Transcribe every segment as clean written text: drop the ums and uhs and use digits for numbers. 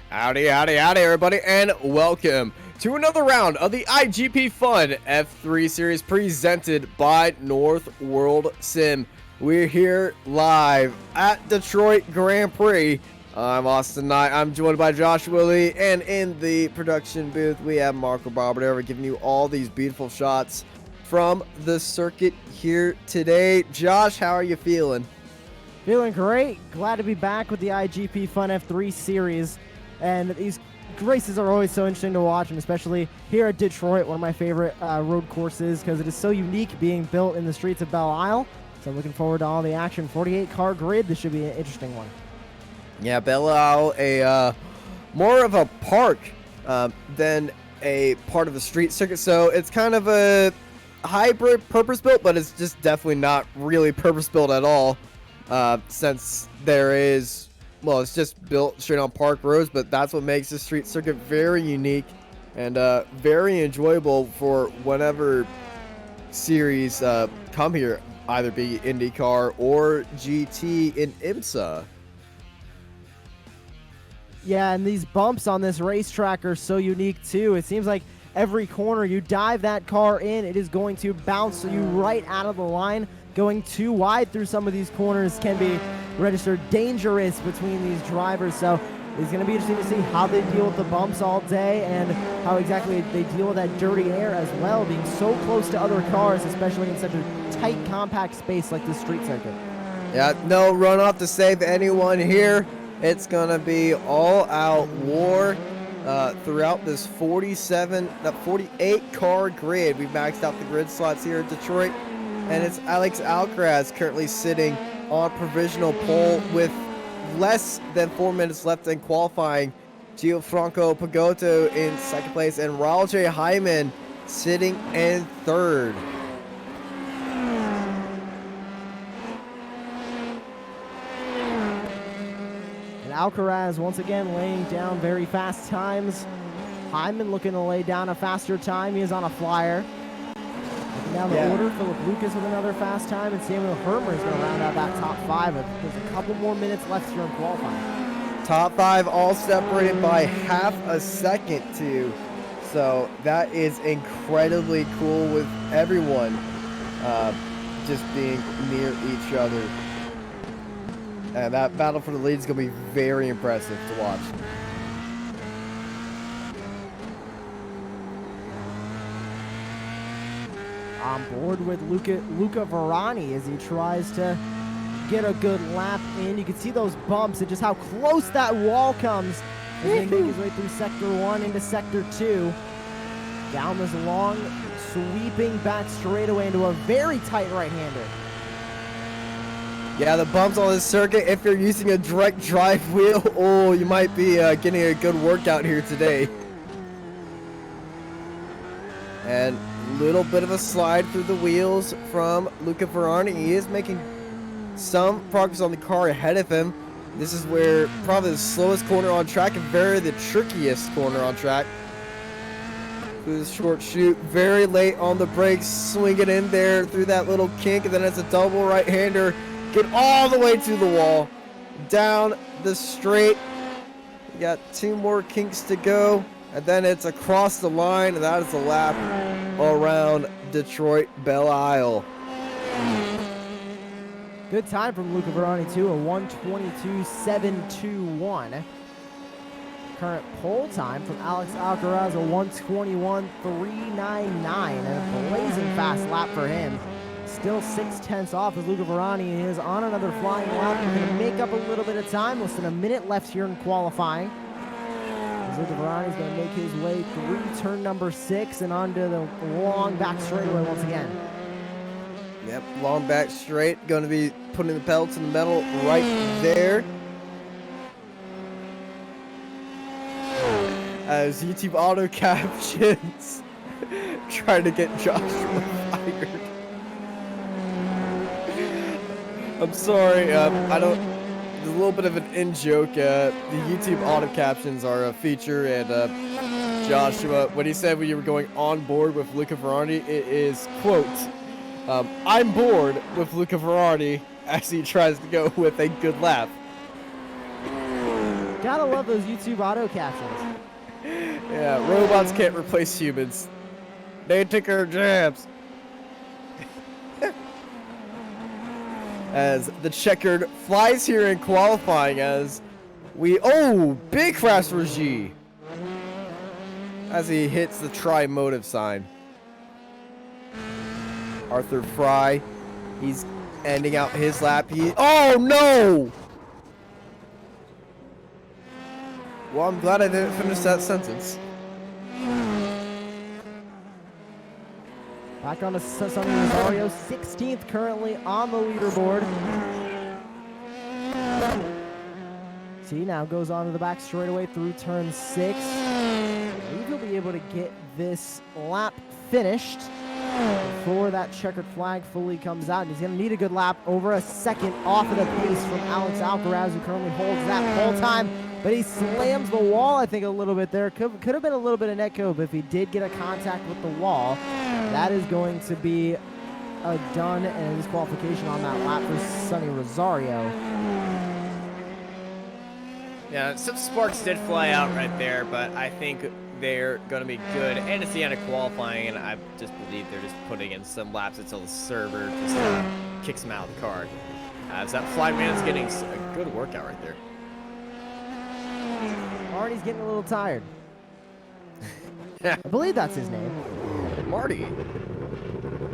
Howdy, howdy, howdy, everybody, and welcome to another round of the iGPFun-F3 series presented by North World Sim. We're here live at Detroit Grand Prix. I'm Austin Knight. I'm joined by Joshua Lee, and in the production booth, we have Marco Barbadero giving you all these beautiful shots from the circuit here today. Josh, how are you feeling? Feeling great. Glad to be back with the iGPFun-F3 series. And these races are always so interesting to watch, and especially here at Detroit, one of my favorite road courses because it is so unique being built in the streets of Belle Isle. So I'm looking forward to all the action. 48-car grid. This should be an interesting one. Yeah, Belle Isle, more of a park than a part of a street circuit. So it's kind of a hybrid purpose-built, but it's just definitely not really purpose-built at all since there is... Well, it's just built straight on park roads, but that's what makes the street circuit very unique and very enjoyable for whenever series come here, either be IndyCar or GT in IMSA. Yeah, and these bumps on this racetrack are so unique too. It seems like every corner you dive that car in, it is going to bounce you right out of the line. Going too wide through some of these corners can be registered dangerous between these drivers. So it's going to be interesting to see how they deal with the bumps all day and how exactly they deal with that dirty air as well, being so close to other cars, especially in such a tight, compact space like this street circuit. Yeah, no runoff to save anyone here. It's going to be all-out war throughout this 48 car grid. We've maxed out the grid slots here at Detroit. And it's Alex Alcaraz currently sitting on provisional pole with less than 4 minutes left in qualifying. Gianfranco Pagotto in second place, and Raul J. Hyman sitting in third. And Alcaraz once again laying down very fast times. Hyman looking to lay down a faster time. He is on a flyer. Down the order, Philip Lucas with another fast time, and Samuel Hermer is going to round out that top five. There's a couple more minutes left here in qualifying. Top five all separated by half a second too. So that is incredibly cool with everyone just being near each other. And that battle for the lead is going to be very impressive to watch. On board with Luca Varani as he tries to get a good lap in. You can see those bumps and just how close that wall comes as he makes his way through Sector 1 into Sector 2. Down this long, sweeping back straightaway into a very tight right-hander. Yeah, the bumps on this circuit, if you're using a direct drive wheel, oh, you might be getting a good workout here today. And little bit of a slide through the wheels from Luca Varani. He is making some progress on the car ahead of him. This is where probably the slowest corner on track and very the trickiest corner on track. Through the short chute, very late on the brakes, swing it in there through that little kink, and then it's a double right-hander. Get all the way to the wall, down the straight. We got two more kinks to go. And then it's across the line, and that is a lap around Detroit Belle Isle. Good time from Luca Varani too, a 1:22.721. Current pole time from Alex Alcaraz, a 1:21.399, and a blazing fast lap for him. Still 0.6 off as Luca Varani is on another flying lap. He's going to make up a little bit of time. Less than a minute left here in qualifying. Luca Varani is going to make his way through turn number 6 and onto the long back straightaway once again. Yep, long back straight. Going to be putting the pedal to the metal right there. As YouTube auto captions trying to get Joshua fired. I'm sorry, I don't... There's a little bit of an in-joke. The YouTube auto captions are a feature, and Joshua, when he said when you were going on board with Luca Varani, it is, quote, I'm bored with Luca Varani as he tries to go with a good lap. Gotta love those YouTube auto captions. Yeah, robots can't replace humans. They take our jobs. As the checkered flies here in qualifying as big crash for G. As he hits the tri-motive sign. Arthur Fry, he's ending out his lap. Oh no! Well, I'm glad I didn't finish that sentence. Back on to Sonny Rosario, 16th currently on the leaderboard. He now goes on to the back straightaway through turn 6. I believe he'll be able to get this lap finished before that checkered flag fully comes out. And he's going to need a good lap, over a second off of the pace from Alex Alcaraz, who currently holds that whole time. But he slams the wall, I think, a little bit there. Could have been a little bit of netcode, but if he did get a contact with the wall, that is going to be a done and a disqualification on that lap for Sonny Rosario. Yeah, some sparks did fly out right there, but I think they're going to be good. And it's the end of qualifying, and I just believe they're just putting in some laps until the server just kicks them out of the car. As that fly man's getting a good workout right there. Marty's getting a little tired. I believe that's his name. Marty.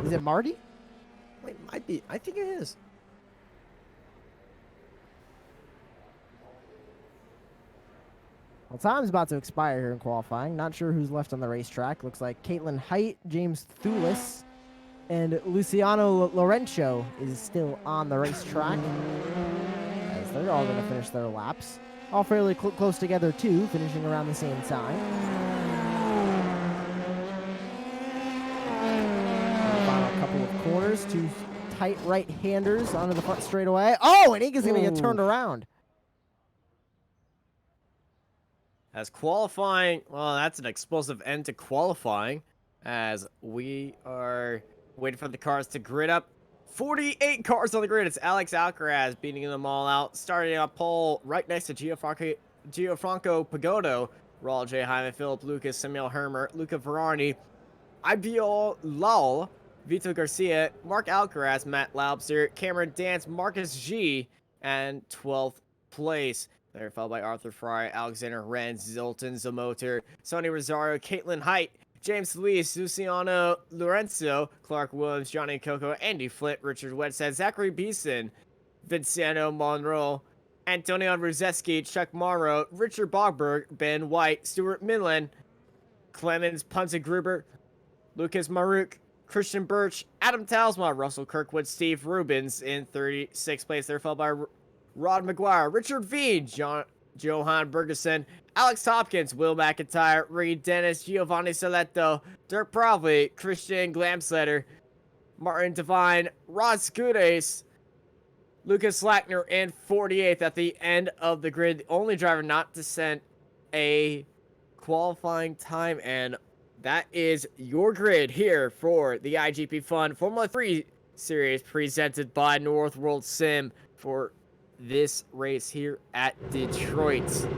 Is it Marty? Wait, might be. I think it is. Well, time's about to expire here in qualifying. Not sure who's left on the racetrack. Looks like Caitlin Height, James Thulis, and Luciano Lorenzo is still on the racetrack. As they're all going to finish their laps. All fairly close together, too, finishing around the same time. Final couple of corners, two tight right-handers onto the front straightaway. Oh, and Iga's going to get turned around. As qualifying, well, that's an explosive end to qualifying, as we are waiting for the cars to grid up. 48 cars on the grid. It's Alex Alcaraz beating them all out, starting on pole right next to Gianfranco Pagodo, Raul J. Hyman, Philip Lucas, Samuel Hermer, Luca Ferrari, Ibiol Lal, Vito Garcia, Mark Alcaraz, Matt Laubser, Cameron Dance, Marcus G, and 12th place. They're followed by Arthur Fry, Alexander Renz, Zoltan Zamoter, Sonny Rosario, Caitlin Height, James Luis, Luciano Lorenzo, Clark Williams, Johnny Coco, Andy Flint, Richard Wetstead, Zachary Beeson, Vinciano Monroe, Antonio Ruzeski, Chuck Morrow, Richard Bogberg, Ben White, Stuart Midland, Clemens Punta-Gruber, Lucas Maruk, Christian Birch, Adam Talsma, Russell Kirkwood, Steve Rubens in 36th place. They're followed by Rod McGuire, Richard V, Johan Bergeson, Alex Hopkins, Will McIntyre, Reed Dennis, Giovanni Saletto, Dirk Provley, Christian Glamsletter, Martin Devine, Rod Scudes, Lucas Lackner, and 48th at the end of the grid. The only driver not to send a qualifying time, and that is your grid here for the IGP Fun Formula 3 series presented by North World Sim for this race here at Detroit.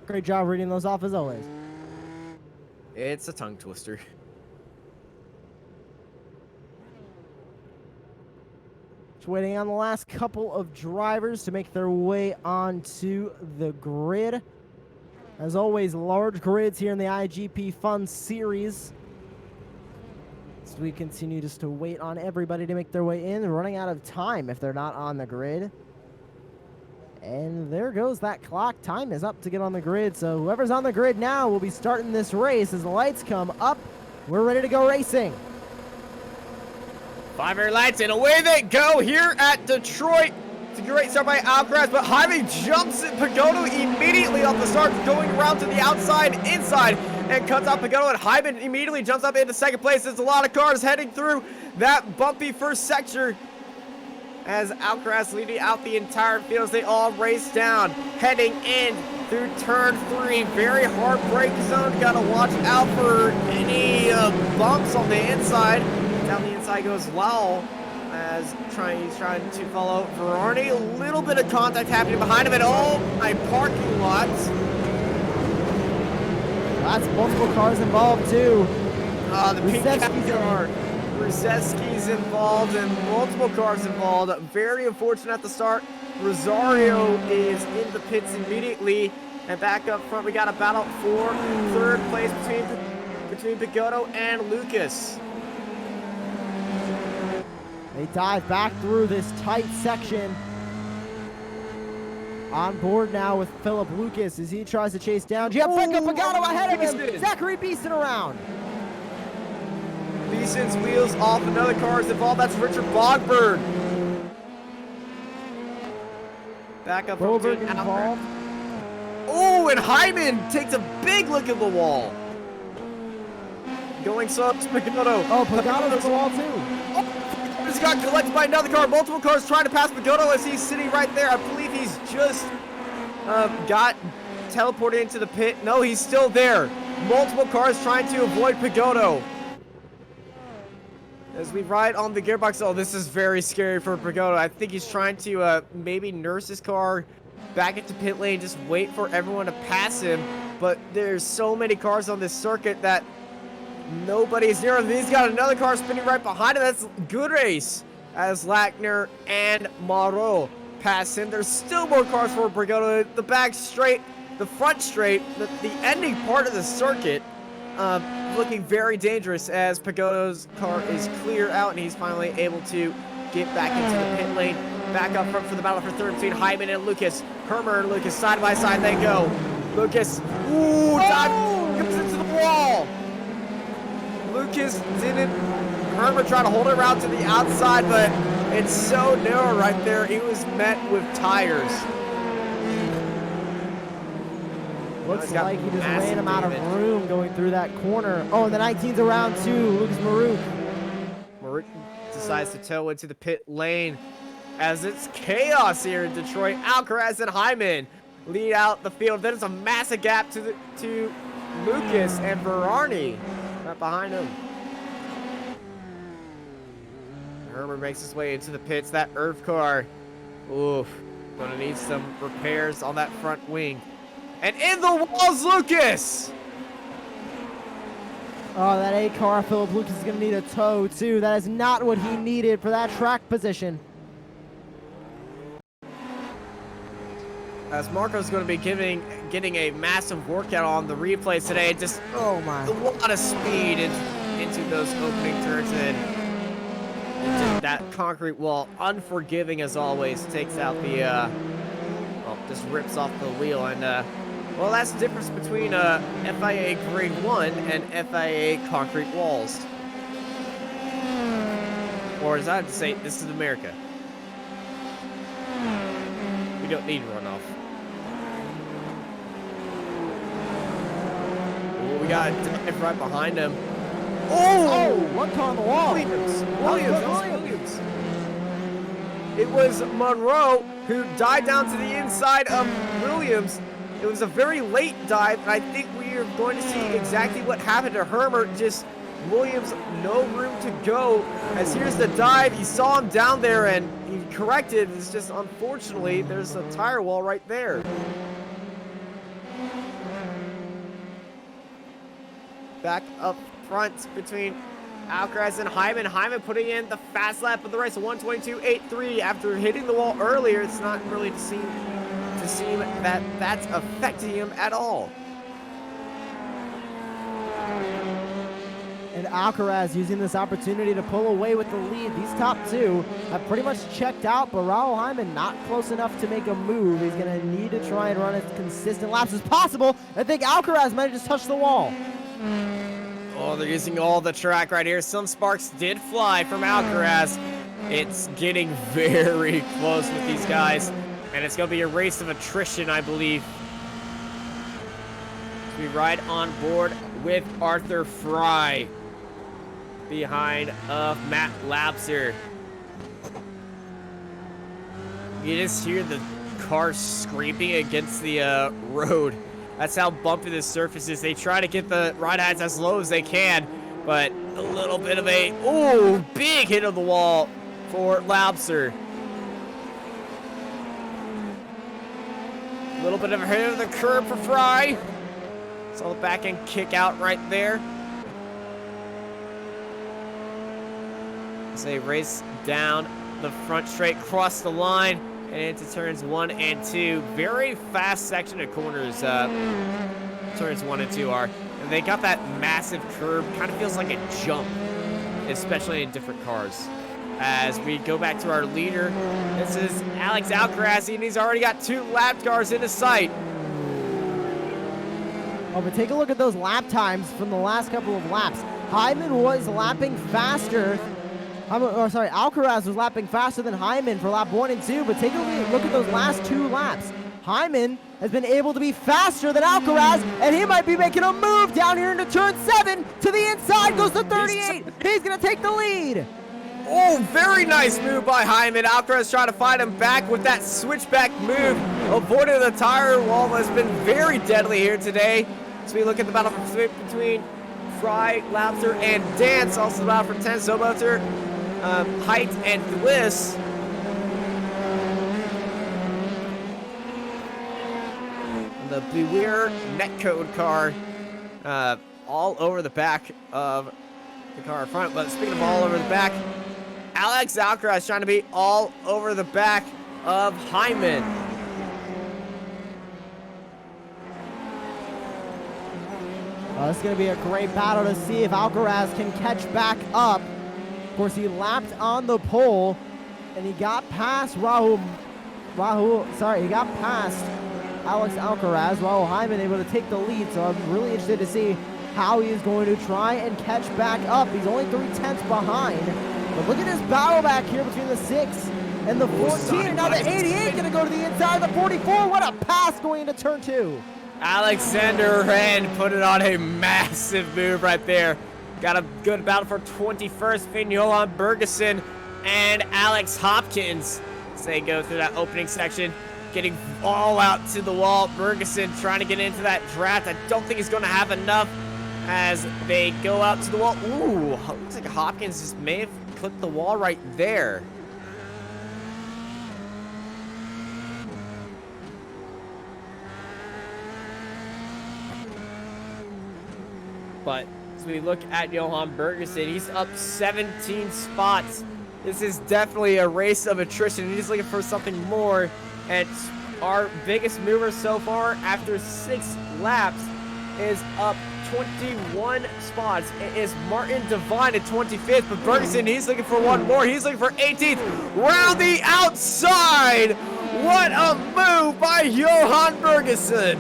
Great job reading those off as always. It's a tongue twister. Just waiting on the last couple of drivers to make their way onto the grid. As always, large grids here in the IGP Fun series. So we continue just to wait on everybody to make their way in. They're running out of time if they're not on the grid. And there goes that clock. Time is up to get on the grid. So whoever's on the grid now will be starting this race as the lights come up. We're ready to go racing. 5-air lights, and away they go here at Detroit. It's a great start by Alcaraz, but Jaime jumps at Pagodo immediately off the start, going around to the outside, inside, and cuts out Pagodo, and Hyman immediately jumps up into second place. There's a lot of cars heading through that bumpy first sector as Alcaraz leading out the entire field as they all race down, heading in through turn 3. Very hard brake zone. Gotta watch out for any bumps on the inside. Down the inside goes Lowell as he's trying to follow Verarni. A little bit of contact happening behind him, and oh, my parking lot. That's multiple cars involved too. The pink car. Brzezinski's involved and multiple cars involved. Very unfortunate at the start. Rosario is in the pits immediately. And back up front, we got a battle for third place between Pagotto and Lucas. They dive back through this tight section. On board now with Philip Lucas as he tries to chase down Gianfranco Pagotto ahead of him. Zachary Beeson around. Beeson's wheels off, another car is involved. That's Richard Bogberg. Back up front. Involved. Oh, and Hyman takes a big look at the wall. Going slow to Pagotto. Oh, Pagotto's at the wall too. Oh, just got collected by another car. Multiple cars trying to pass Pagotto as he's sitting right there. I believe he's just got teleported into the pit. No, he's still there. Multiple cars trying to avoid Pagotto. As we ride on the gearbox. Oh, this is very scary for Pagotto. I think he's trying to maybe nurse his car back into pit lane, just wait for everyone to pass him. But there's so many cars on this circuit that nobody's near him. He's got another car spinning right behind him. That's good race as Lackner and Moreau pass him. There's still more cars for Pagotto. The back straight, the front straight, the ending part of the circuit looking very dangerous as Pagotto's car is clear out and he's finally able to get back into the pit lane. Back up front for the battle for third between Hyman and Lucas. Hermer and Lucas side by side they go. Lucas, dives into the wall. Lucas didn't. Hermer tried to hold it around to the outside, but it's so narrow right there. He was met with tires. Looks like he just ran him out of room going through that corner. Oh, and the 19's around too. Lucas Maruk. Maruk decides to tow into the pit lane as it's chaos here in Detroit. Alcaraz and Hyman lead out the field. There's a massive gap to Lucas and Verarni right behind him. Hermer makes his way into the pits. That Earth car, oof, gonna need some repairs on that front wing. And in the walls, Lucas! Oh, that A car, Philip Lucas is gonna need a tow too. That is not what he needed for that track position. As Marco's going to be getting a massive workout on the replay today. Just oh my, a lot of speed into those opening turns and into that concrete wall. Unforgiving as always. Takes out the well, just rips off the wheel and well, that's the difference between FIA Grade 1 and FIA concrete walls. Or as I have to say, this is America. We don't need runoff. Ooh, we got a dive right behind him. oh, one car on the wall. Williams. It was Monroe who dived down to the inside of Williams. It was a very late dive, and I think we are going to see exactly what happened to Hermer. Just Williams, no room to go. As here's the dive, he saw him down there, and he corrected. It's just, unfortunately, there's a tire wall right there. Back up front between Alcaraz and Hyman. Hyman putting in the fast lap of the race, 1:22.83. After hitting the wall earlier, it's not really to seem that that's affecting him at all. And Alcaraz using this opportunity to pull away with the lead. These top two have pretty much checked out, but Raul Hyman not close enough to make a move. He's going to need to try and run as consistent laps as possible. I think Alcaraz might have just touched the wall. Oh, they're using all the track right here. Some sparks did fly from Alcaraz. It's getting very close with these guys. And it's going to be a race of attrition, I believe. We ride on board with Arthur Fry behind Matt Lapser. You just hear the car scraping against the road. That's how bumpy this surface is. They try to get the ride heights as low as they can, but a little bit of a big hit on the wall for Laubser. A little bit of a hit of the curb for Fry. Saw the back end kick out right there. As they race down the front straight, cross the line, and into turns 1 and 2. Very fast section of corners. Turns 1 and 2 are. And they got that massive curb. Kind of feels like a jump, especially in different cars. As we go back to our leader, this is Alex Alcaraz, and he's already got 2 lap cars into sight. Oh, but take a look at those lap times from the last couple of laps. Hyman was lapping faster. Alcaraz was lapping faster than Hyman for lap 1 and 2, but take a look at those last 2 laps. Hyman has been able to be faster than Alcaraz, and he might be making a move down here into turn 7. To the inside goes the 38. He's going to take the lead. Oh, very nice move by Hyman. Alcaraz trying to find him back with that switchback move. Avoiding the tire wall has been very deadly here today. So we look at the battle between Fry, Laubser, and Dance. Also the battle for 10, Zoboter, Height, and Bliss. And the Beware netcode car all over the back of the car in front. But speaking of all over the back, Alex Alcaraz trying to be all over the back of Hyman. This is going to be a great battle to see if Alcaraz can catch back up. Of course, he lapped on the pole, and he got past he got past Alex Alcaraz. Rahul Hyman able to take the lead, so I'm really interested to see how he is going to try and catch back up. He's only 3/10 behind. But look at this battle back here between the 6 and the 14. And now the 88 going to go to the inside of the 44. What a pass going into turn 2. Alexander Ren put it on a massive move right there. Got a good battle for 21st. Finn Johan Bergeson and Alex Hopkins. As they go through that opening section, getting all out to the wall. Bergeson trying to get into that draft. I don't think he's going to have enough as they go out to the wall. Ooh, looks like Hopkins just may have clipped the wall right there. But as we look at Johan Bergeson, he's up 17 spots. This is definitely a race of attrition. He's looking for something more. And our biggest mover so far after 6 laps is up 21 spots. It is Martin Devine at 25th, but Bergeson, he's looking for one more. He's looking for 18th. Round the outside. What a move by Johan Bergeson.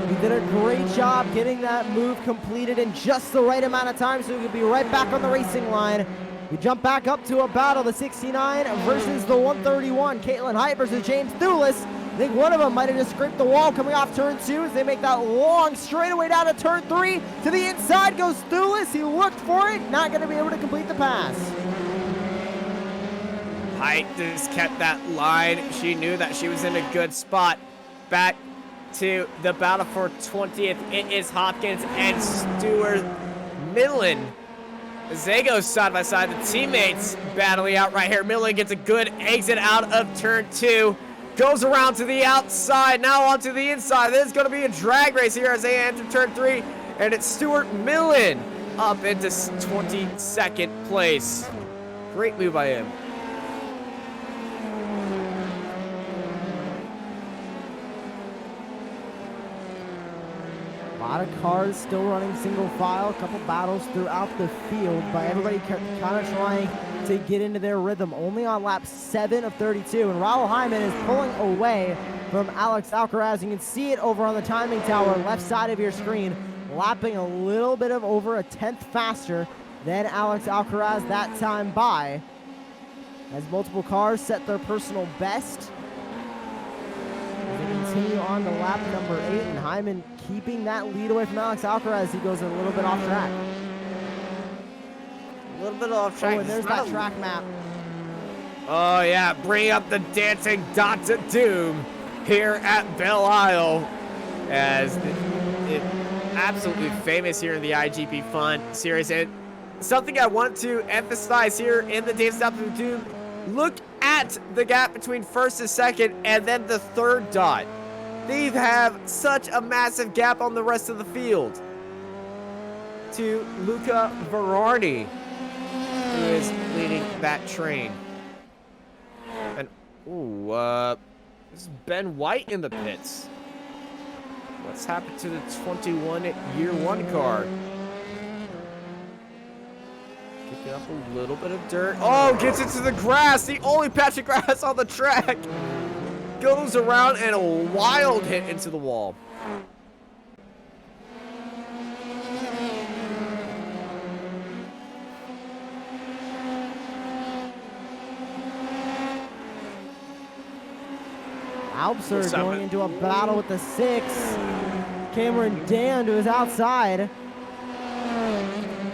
He did a great job getting that move completed in just the right amount of time so he could be right back on the racing line. We jump back up to a battle, the 69 versus the 131. Caitlin Height versus James Thulis. I think one of them might have just scraped the wall coming off turn 2 as they make that long straightaway down to turn 3. To the inside goes Thulis. He looked for it, not going to be able to complete the pass. Height just kept that line. She knew that she was in a good spot. Back to the battle for 20th. It is Hopkins and Stuart Millen. As they go side by side, the teammates battling out right here. Millen gets a good exit out of turn 2. Goes around to the outside, now onto the inside. There's going to be a drag race here as they enter turn 3. And it's Stuart Millen up into 22nd place. Great move by him. A lot of cars still running single file, a couple battles throughout the field, but everybody kind of trying to get into their rhythm. Only on lap 7 of 32, and Rahul Hyman is pulling away from Alex Alcaraz. You can see it over on the timing tower, left side of your screen, lapping a little bit of over a 10th faster than Alex Alcaraz that time by. As multiple cars set their personal best. They continue on to lap number 8, and Hyman keeping that lead away from Alex Alcaraz. He goes a little bit off track. A little bit off track. Oh, and there's that track map. Oh, yeah. Bring up the dancing dots of doom here at Belle Isle. As it absolutely famous here in the iGPFun series. And something I want to emphasize here in the Dave Stop of Doom, look at the gap between first and second and then the third dot. They have such a massive gap on the rest of the field. To Luca Verardi, who is leading that train. And, ooh, this is Ben White in the pits. What's happened to the 21 year one car? Kicking up a little bit of dirt. Oh, gets into the grass. The only patch of grass on the track. Goes around and a wild hit into the wall. Albser going into a battle with the 6. Cameron Dan to his outside.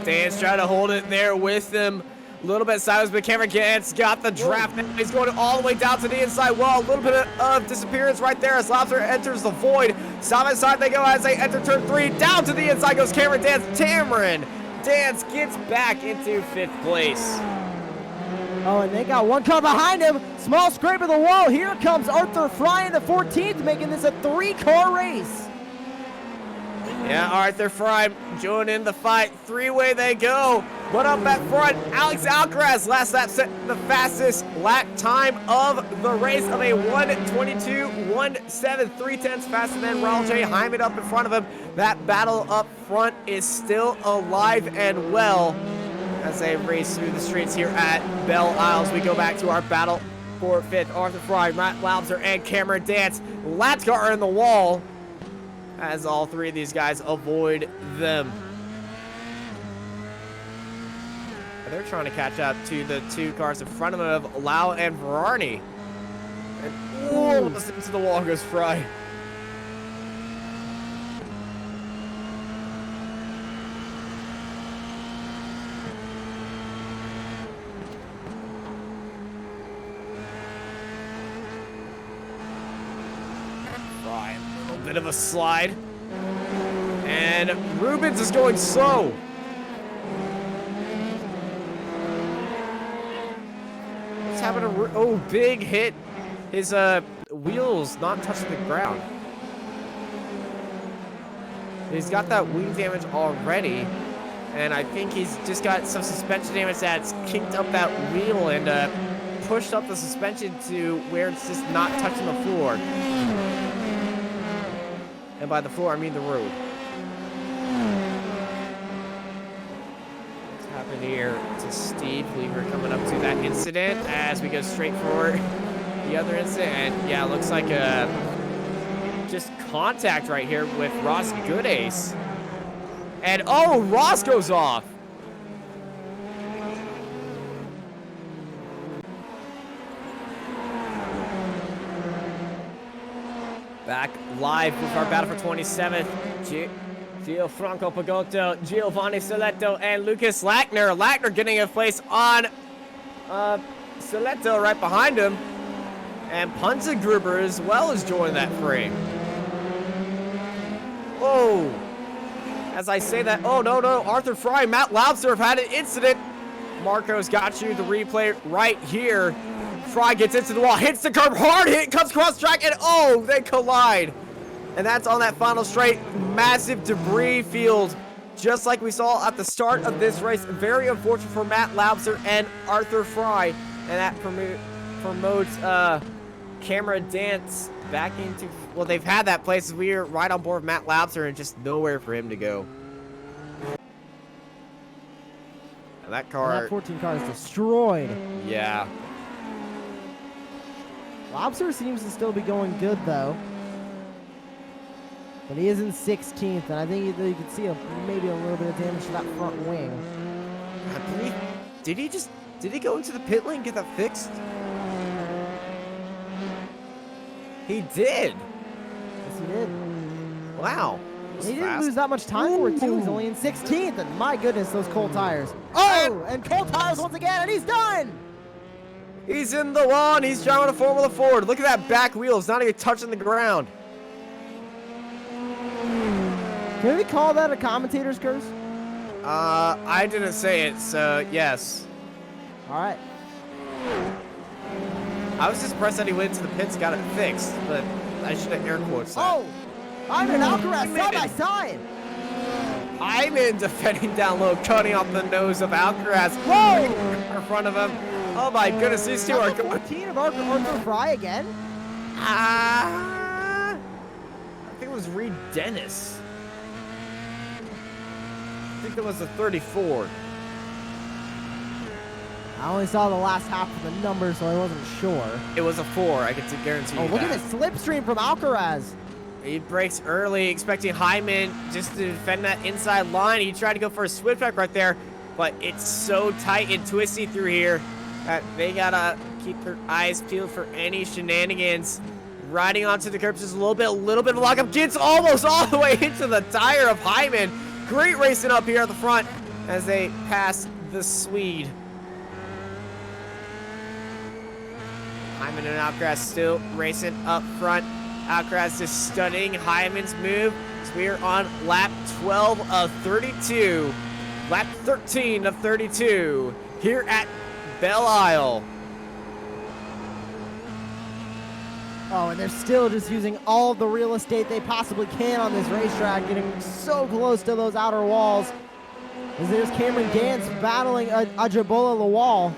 Dan's trying to hold it there with him. A little bit sideways, but Cameron Dan's got the draft. Now he's going all the way down to the inside wall. A little bit of disappearance right there as Lobster enters the void. Side by side they go as they enter turn 3. Down to the inside goes Cameron Dan's. Cameron Dan's gets back into 5th place. Oh, and they got one car behind him. Small scrape of the wall. Here comes Arthur Fry in the 14th, making this a 3-car race. Yeah, Arthur Fry joining the fight. 3-way they go. But up at front, Alex Alcaraz last lap set the fastest lap time of the race of a 1:22.17, 3/10 faster than Ronald J. Hyman up in front of him. That battle up front is still alive and well as they race through the streets here at Belle Isle. We go back to our battle for 5th. Arthur Fry, Matt Laubser, and Cameron Dance. Lap car in the wall as all 3 of these guys avoid them. They're trying to catch up to the 2 cars in front of them of Lau and Verardi. And almost into the wall goes Fry. Fry, a little bit of a slide. And Rubens is going slow. Oh, big hit. His wheels not touching the ground. He's got that wing damage already. And I think he's just got some suspension damage that's kinked up that wheel and pushed up the suspension to where it's just not touching the floor. And by the floor, I mean the road. Here to Steve Lever coming up to that incident as we go straight for the other incident. And yeah, it looks like just contact right here with Ross Goodace. And oh, Ross goes off. Back live with our battle for 27th. Gianfranco Pagotto, Giovanni Soletto, and Lucas Lackner. Lackner getting a place on Soletto right behind him. And Punzengruber as well as joined that fray. Oh, as I say that, oh no, Arthur Fry, Matt Laubser have had an incident. Marco's got you the replay right here. Fry gets into the wall, hits the curb, hard hit, comes across track, and oh, they collide. And that's on that final straight. Massive debris field, just like we saw at the start of this race. Very unfortunate for Matt Laubser and Arthur Fry. And that promotes Camera Dance back into, well, they've had that place. We're right on board with Matt Laubser and just nowhere for him to go. And that car. That 14 car is destroyed. Yeah. Laubser seems to still be going good, though. But he is in 16th, and I think you can see maybe a little bit of damage to that front wing. I believe, did he go into the pit lane and get that fixed? He did. Yes, he did. Wow. He didn't lose that much time for it, too. He's only in 16th, and my goodness, those cold tires. Oh, and cold tires once again, and he's done! He's in the wall, and he's driving a Formula Ford. Look at that back wheel. It's not even touching the ground. Can we call that a commentator's curse? I didn't say it, so yes. All right. I was just impressed that he went to the pits, got it fixed, but I should have air quotes that. Oh, I'm in Alcaraz side by side. I'm in defending down low, cutting off the nose of Alcaraz. Whoa! In front of him. Oh my goodness, these two are going. 14 of Arthur Fry again. I think it was Reed Dennis. I think that was a 34. I only saw the last half of the number, so I wasn't sure. It was a 4, I can guarantee you. Oh, look that. at this slipstream from Alcaraz. He breaks early, expecting Hyman just to defend that inside line. He tried to go for a switchback right there, but it's so tight and twisty through here that they gotta keep their eyes peeled for any shenanigans. Riding onto the curb, just a little bit of lockup. Gets almost all the way into the tire of Hyman. Great racing up here at the front as they pass the Swede. Hyman and Alcaraz still racing up front. Alcaraz is studying Hyman's move. So we are on lap 12 of 32. Lap 13 of 32 here at Belle Isle. Oh, and they're still just using all the real estate they possibly can on this racetrack, getting so close to those outer walls. As there's Cameron Gantz battling Ajibola Lawal.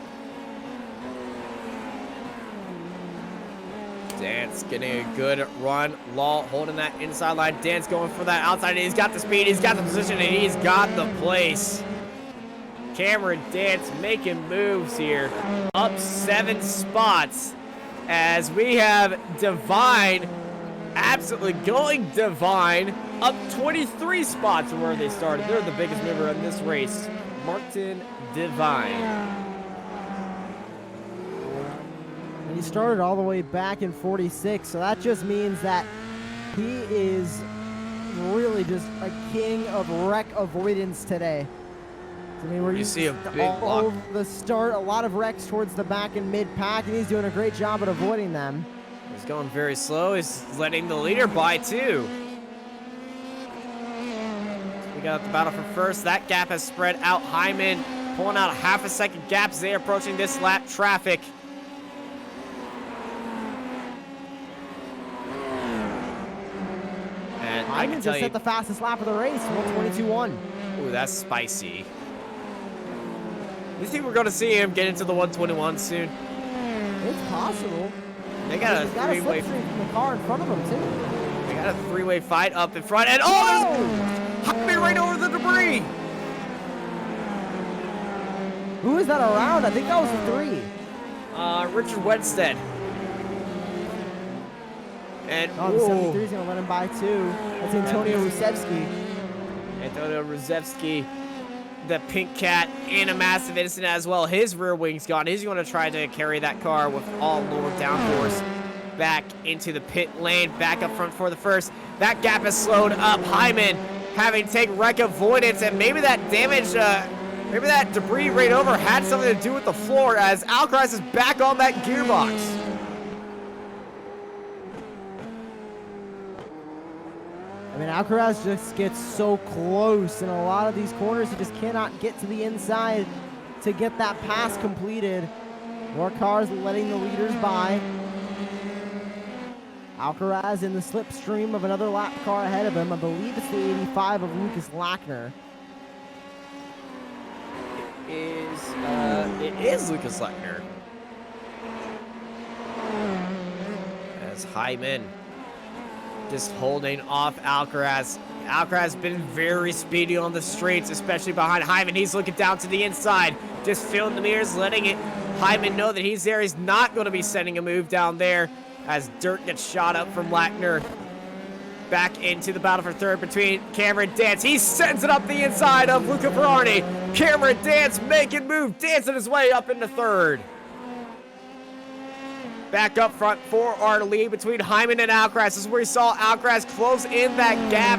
Dance getting a good run. Law holding that inside line. Dance going for that outside. He's got the speed, he's got the position, and he's got the place. Cameron Dance making moves here. Up 7 spots as we have Divine absolutely going Divine. Up 23 spots from where they started. They're the biggest mover in this race. Martin Divine. And he started all the way back in 46, so that just means that he is really just a king of wreck avoidance today. I mean, we're see a big all block over the start, a lot of wrecks towards the back and mid-pack, and he's doing a great job at avoiding them. He's going very slow. He's letting the leader by, too. We got the battle for first. That gap has spread out. Hyman pulling out a half a second gap as they're approaching this lap traffic. And I can Hyman tell just you, set the fastest lap of the race, 122.1. ooh, that's spicy. You think we're going to see him get into the 121 soon? It's possible. They got He's a got a three-way. slipstream from the car in front of him, too. They got a three-way fight up in front, and oh, there's Hyman right over the debris. Who is that around? I think that was a 3. Richard Wedstead. And Oh, the 73 is going to let him by, too. That's Antonio Rusevsky. Antonio Rusevsky, the pink cat, in a massive incident as well. His rear wing's gone. He's going to try to carry that car with all lower downforce back into the pit lane, back up front for the first. That gap has slowed up. Hyman having to take wreck avoidance, and maybe that damage, maybe that debris right over had something to do with the floor as Alcaraz is back on that gearbox. I mean, Alcaraz just gets so close in a lot of these corners. He just cannot get to the inside to get that pass completed. More cars letting the leaders by. Alcaraz in the slipstream of another lap car ahead of him. I believe it's the 85 of Lucas Lackner. It is Lucas Lackner. As Hyman just holding off Alcaraz. Alcaraz been very speedy on the straights, especially behind Hyman. He's looking down to the inside, just filling the mirrors, letting Hyman know that he's there. He's not going to be sending a move down there as dirt gets shot up from Lackner. Back into the battle for third between Cameron Dance. He sends it up the inside of Luca Ferrari. Cameron Dance making move, dancing his way up into third. Back up front for our lead between Hyman and Alcaraz. This is where we saw Alcaraz close in that gap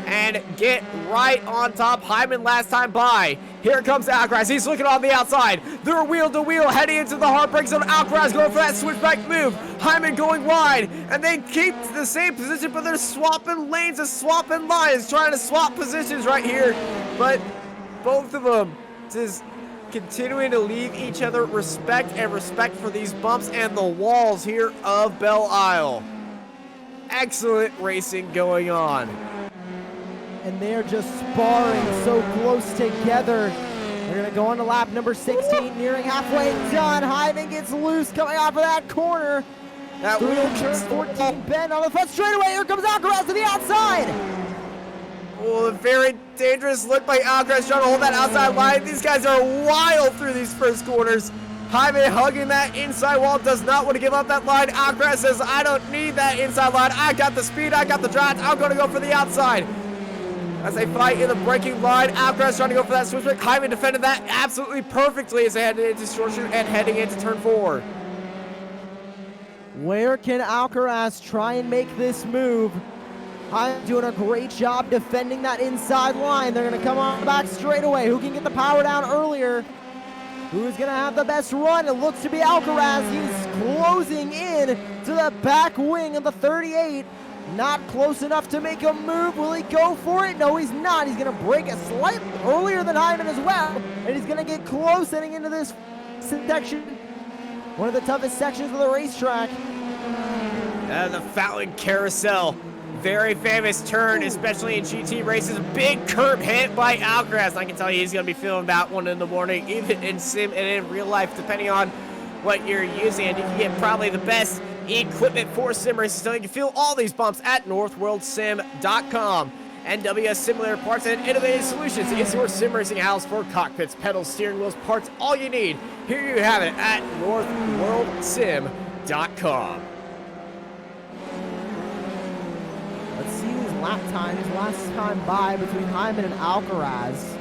and get right on top. Hyman last time by. Here comes Alcaraz. He's looking on the outside. They're wheel to wheel heading into the heartbreak zone. Alcaraz going for that switchback move. Hyman going wide, and they keep the same position, but they're swapping lanes and swapping lines, trying to swap positions right here. But both of them just continuing to leave each other respect for these bumps and the walls here of Belle Isle. Excellent racing going on. And they're just sparring so close together. They're going to go on to lap number 16, nearing halfway done. Hyman gets loose coming off of that corner. That Through the turn 14 bend on the front straightaway. Here comes Alcaraz to the outside. Oh, a very dangerous look by Alcaraz trying to hold that outside line. These guys are wild through these first corners. Jaime hugging that inside wall, does not want to give up that line. Alcaraz says, I don't need that inside line. I got the speed, I got the drive. I'm going to go for the outside. As they fight in the braking line, Alcaraz trying to go for that switch break. Jaime defended that absolutely perfectly as they headed into short shoot and heading into turn 4. Where can Alcaraz try and make this move? Jaime doing a great job defending that inside line. They're going to come on back straightaway. Who can get the power down earlier? Who's going to have the best run? It looks to be Alcaraz. He's closing in to the back wing of the 38. Not close enough to make a move. Will he go for it? No, he's not. He's going to break it slightly earlier than Hyman as well. And he's going to get close heading into this section. One of the toughest sections of the racetrack. And the Fountain Carousel. Very famous turn, especially in GT races. Big curb hit by Alcaraz. I can tell you he's going to be feeling that one in the morning, even in sim and in real life, depending on what you're using. And you can get probably the best equipment for sim races. So you can feel all these bumps at northworldsim.com. NWS Simulator Parts and Innovative Solutions is your sim racing house for cockpits, pedals, steering wheels, parts, all you need. Here you have it at northworldsim.com. Let's see these lap times last time by between Hyman and Alcaraz.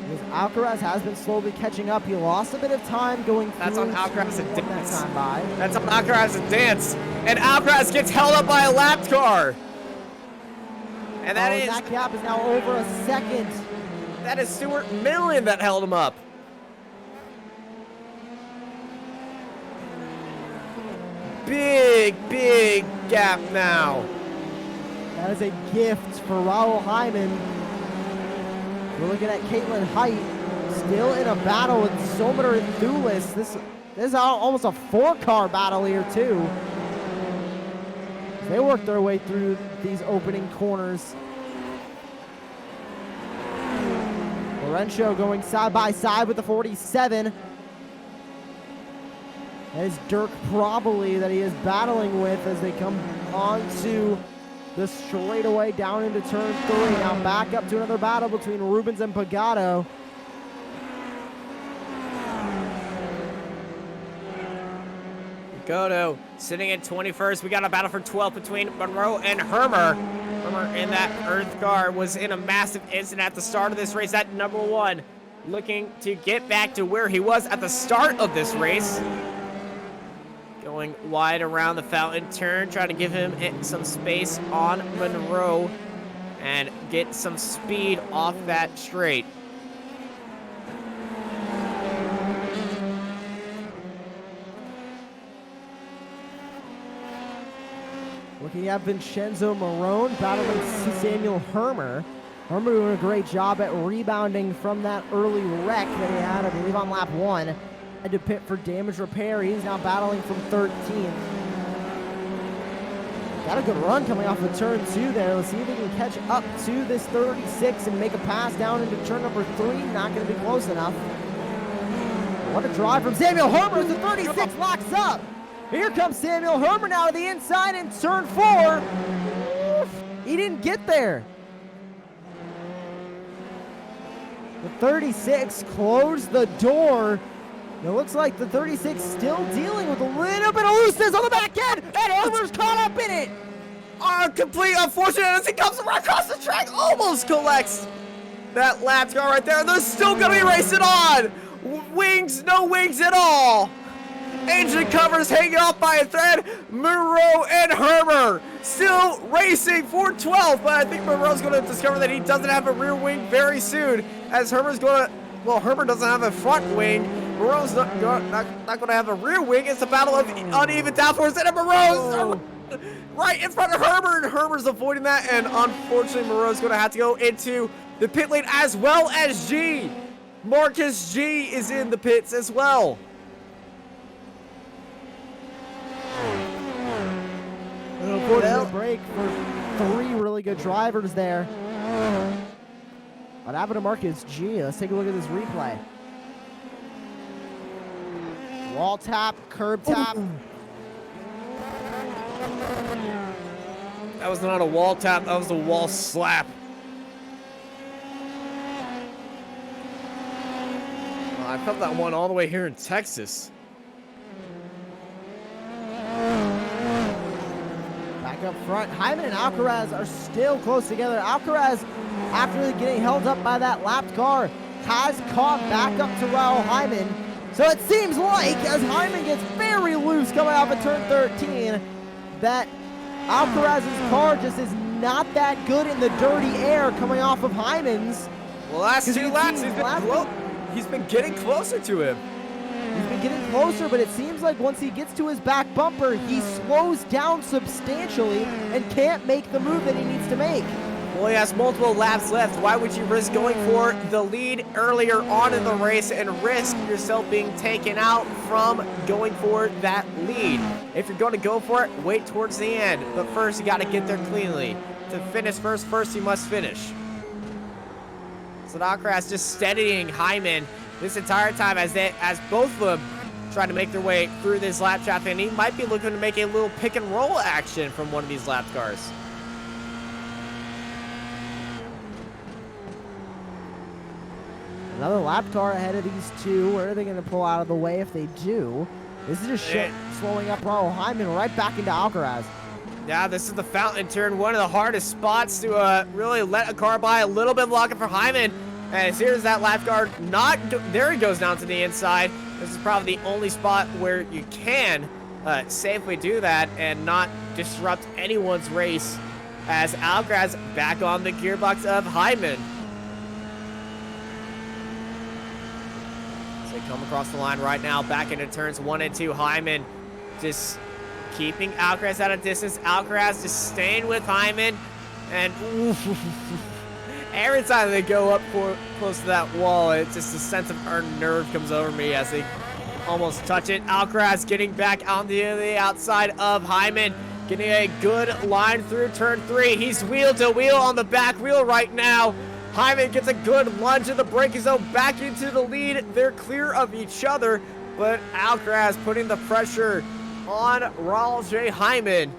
Because Alcaraz has been slowly catching up. He lost a bit of time going through. That's on Alcaraz and dance. That time by. That's on Alcaraz and dance. And Alcaraz gets held up by a lap car. And that gap is now over a second. That is Stuart Million that held him up. Big gap now. That is a gift for Raul Hyman. We're looking at Caitlin Height, still in a battle with Someter and Thulis. This is almost a 4-car battle here too. They work their way through these opening corners. Lorenzo going side by side with the 47. That is Dirk Probably that he is battling with as they come onto the straightaway down into turn 3. Now back up to another battle between Rubens and Pagano. Goto sitting at 21st. We got a battle for 12th between Monroe and Hermer. Hermer in that Earth car was in a massive incident at the start of this race at number 1. Looking to get back to where he was at the start of this race. Going wide around the fountain turn, trying to give him some space on Monroe and get some speed off that straight. Looking at Vincenzo Marone battling Samuel Hermer. Hermer doing a great job at rebounding from that early wreck that he had, I believe, on lap 1. Had to pit for damage repair. He's now battling from 13th. Got a good run coming off of turn 2 there. Let's see if he can catch up to this 36 and make a pass down into turn number 3. Not going to be close enough. What a drive from Samuel Hermer as the 36 locks up. Here comes Samuel Hermer now to the inside in turn 4. He didn't get there. The 36 closed the door. It looks like the 36 still dealing with a little bit of looseness on the back end, and Hermer's caught up in it. Complete unfortunate as he comes right across the track, almost collects that lap car right there. They're still going to be racing on. Wings, no wings at all. Engine covers hanging off by a thread. Monroe and Hermer still racing for 12th, but I think Monroe's going to discover that he doesn't have a rear wing very soon, as Hermer's going to, well, Hermer doesn't have a front wing. Monroe's not going to have a rear wing. It's a battle of uneven downforce, and Monroe's right in front of Hermer, and Hermer's avoiding that, and unfortunately, Monroe's going to have to go into the pit lane, as well as G. Marcus G is in the pits as well. An unfortunate break for 3 really good drivers there. What happened to Marcus G? Let's take a look at this replay. Wall tap, curb tap. That was not a wall tap, that was a wall slap. I felt that one all the way here in Texas. Back up front, Hyman and Alcaraz are still close together. Alcaraz, after getting held up by that lapped car, has caught back up to Raul Hyman. So it seems like, as Hyman gets very loose coming off of turn 13, that Alcaraz's car just is not that good in the dirty air coming off of Hyman's. Well, last 2 laps, he's been getting closer to him. He's been getting closer, but it seems like once he gets to his back bumper, he slows down substantially and can't make the move that he needs to make. Well, he has multiple laps left. Why would you risk going for the lead earlier on in the race and risk yourself being taken out from going for that lead? If you're going to go for it, wait towards the end. But first, you got to get there cleanly. To finish first you must finish. So Alcaraz just steadying Hyman this entire time as both of them trying to make their way through this lap traffic, and he might be looking to make a little pick and roll action from one of these lap cars. Another lap car ahead of these two. Where are they going to pull out of the way if they do? This is just slowing up Raul Hyman right back into Alcaraz. Yeah, this is the fountain turn, one of the hardest spots to really let a car by. A little bit blocking for Hyman. And here's that lap guard. There he goes down to the inside. This is probably the only spot where you can safely do that and not disrupt anyone's race, as Alcaraz back on the gearbox of Hyman. So they come across the line right now, back into turns 1 and 2. Hyman just keeping Alcaraz at a distance. Alcaraz just staying with Hyman. And every time they go up close to that wall, it's just a sense of earned nerve comes over me as they almost touch it. Alcaraz getting back onto the outside of Hyman, getting a good line through turn 3. He's wheel to wheel on the back wheel right now. Hyman gets a good lunge in the braking zone back into the lead. They're clear of each other, but Alcaraz putting the pressure on Raul J. Hyman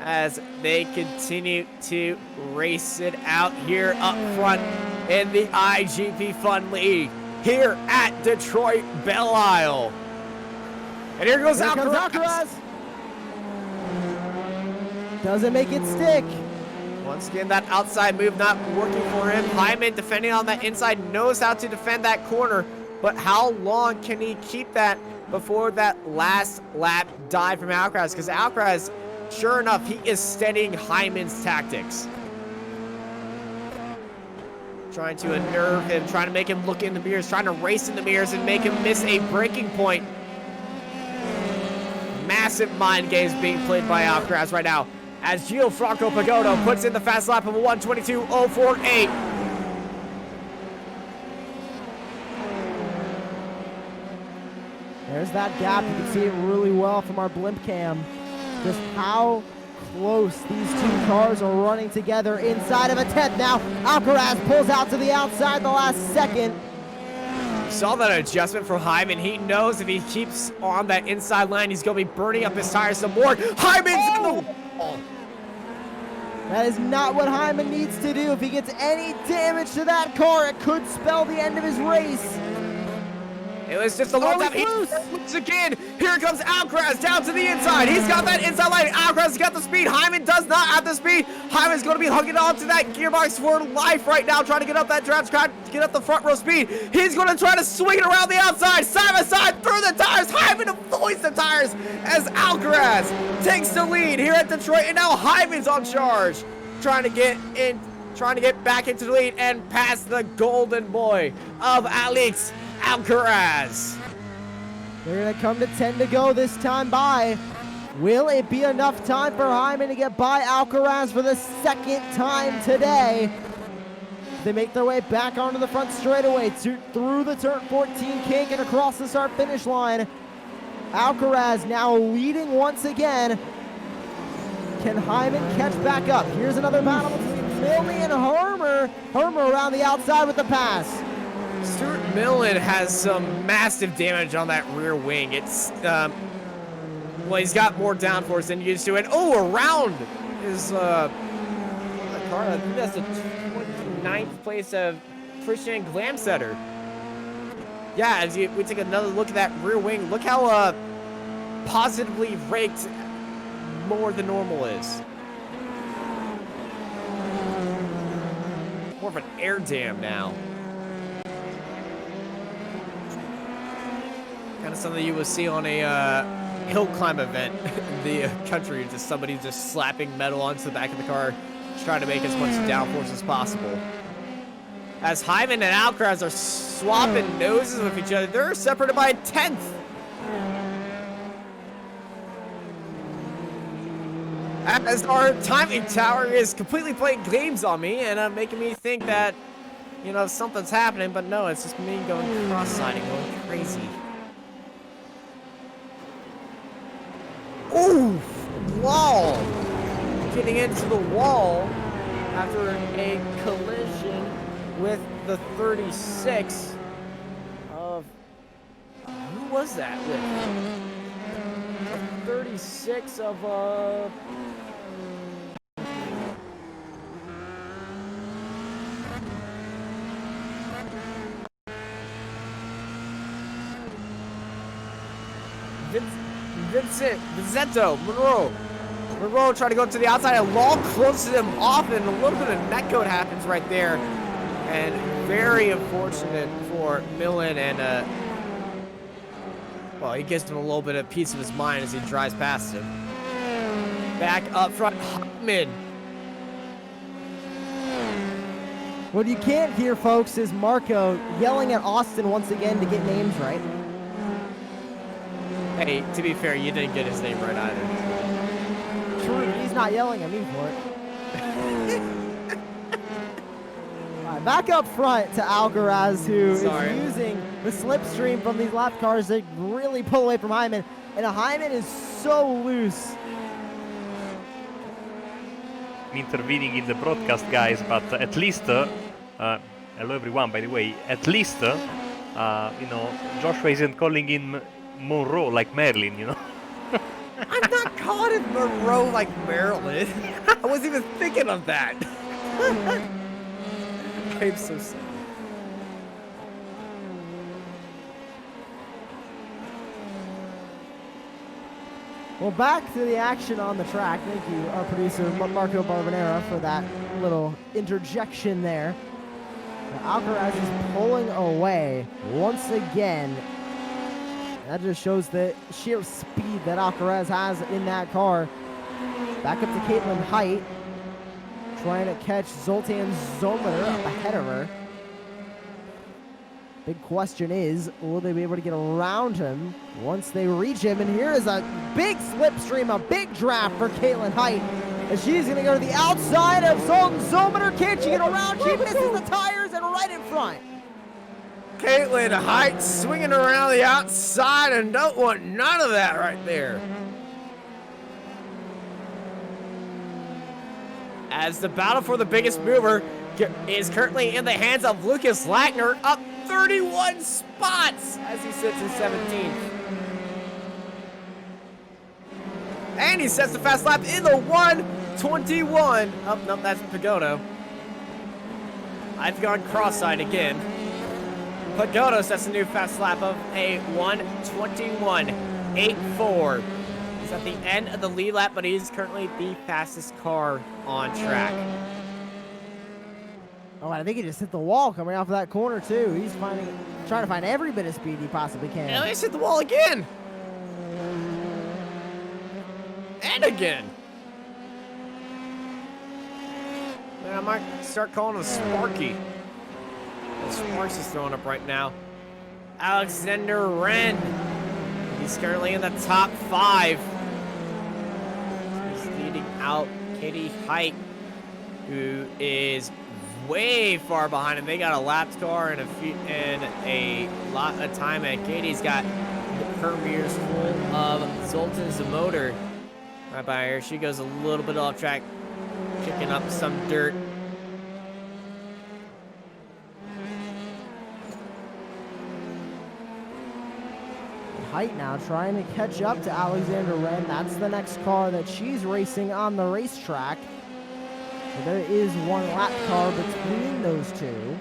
as they continue to race it out here up front in the iGPFun League here at Detroit Belle Isle. And here goes Alcaraz. Doesn't make it stick. Once again, that outside move not working for him. Hyman defending on that inside, knows how to defend that corner, but how long can he keep that before that last lap dive from Alcaraz? Because Alcaraz, sure enough, he is steadying Hyman's tactics. Trying to unnerve him, trying to make him look in the mirrors, trying to race in the mirrors and make him miss a braking point. Massive mind games being played by Alcaraz right now, as Gianfranco Pagotto puts in the fast lap of a 1:22.048. There's that gap. You can see it really well from our blimp cam. Just how close these two cars are running together inside of a 10th. Now Alcaraz pulls out to the outside the last second. Saw that adjustment from Hyman. He knows if he keeps on that inside line, he's going to be burning up his tires some more. Hyman's in the wall. That is not what Hyman needs to do. If he gets any damage to that car, it could spell the end of his race. It was just a long time. Once again, here comes Alcaraz down to the inside. He's got that inside line. Alcaraz got the speed. Hyman does not have the speed. Hyman's going to be hugging on to that gearbox for life right now, trying to get up that draft track, get up the front row speed. He's going to try to swing it around the outside, side by side, through the tires. Hyman avoids the tires as Alcaraz takes the lead here at Detroit, and now Hyman's on charge, trying to get back into the lead and past the golden boy of Alex Alcaraz. They're going to come to 10 to go this time by. Will it be enough time for Hyman to get by Alcaraz for the second time today? They make their way back onto the front straightaway through the turn 14 kink and across the start-finish line. Alcaraz now leading once again. Can Hyman catch back up? Here's another battle between Milne and Hermer. Hermer around the outside with the pass. Stuart Millen has some massive damage on that rear wing. It's, well, he's got more downforce than used to. And, oh, around his, car. I think that's the 29th place of Christian Glamsetter. Yeah, as we take another look at that rear wing, look how, positively raked more than normal is. More of an air dam now. Kind of something you will see on a hill climb event in the country. Just somebody just slapping metal onto the back of the car, trying to make as much downforce as possible. As Hyman and Alcaraz are swapping noses with each other, they're separated by a 10th. As our timing tower is completely playing games on me and making me think that, you know, something's happening, but no, it's just me going cross-siding, going crazy. Ooh, wall! Getting into the wall after a collision with the 36 of, who was that with? The 36 of, Vincento Monroe. Monroe tried to go to the outside and Law closes him off, and a little bit of netcode happens right there. And very unfortunate for Millen, and well, he gives him a little bit of peace of his mind as he drives past him. Back up front, Hyman. What you can't hear, folks, is Marco yelling at Austin once again to get names right. Hey, to be fair, you didn't get his name right either. True, he's not yelling at me for it. All right, back up front to Alcaraz, who is using the slipstream from these lap cars to really pull away from Hyman. And Hyman is so loose. Intervening in the broadcast, guys, but at least, hello everyone, by the way, at least, you know, Joshua isn't calling him Monroe like Merlin, you know. I'm not calling him Monroe like Maryland. I wasn't even thinking of that. I'm so sorry. Well, back to the action on the track. Thank you, our producer, Marco Barbonera, for that little interjection there. Now, Alcaraz is pulling away once again. That just shows the sheer speed that Alcaraz has in that car. Back up to Caitlin Height, trying to catch Zoltan Zomer up ahead of her. Big question is, will they be able to get around him once they reach him? And here is a big slipstream, a big draft for Caitlin Height. And she's going to go to the outside of Zoltan Zomer. Can't she get around? She misses the tires and right in front. Caitlin Height swinging around the outside and don't want none of that right there. As the battle for the biggest mover is currently in the hands of Lucas Lackner, up 31 spots as he sits in 17th. And he sets the fast lap in the 1:21. Oh, no, that's Pagodo. I've gone cross-eyed again. Pagodo sets a new fast lap of a 1:21.84. He's at the end of the lead lap, but he's currently the fastest car on track. Oh, I think he just hit the wall coming off of that corner, too. He's trying to find every bit of speed he possibly can. And he just hit the wall again. And again. Man, I might start calling him Sparky. Sparks is throwing up right now. Alexander Wren. He's currently in the top 5. He's leading out Katie Height, who is way far behind him. They got a lapped car and a lot of time, and Katie's got her mirrors full of Zoltan's motor. Right by her, she goes a little bit off track, kicking up some dirt. Height now trying to catch up to Alexander Wren. That's the next car that she's racing on the racetrack. So there is one lap car between those two.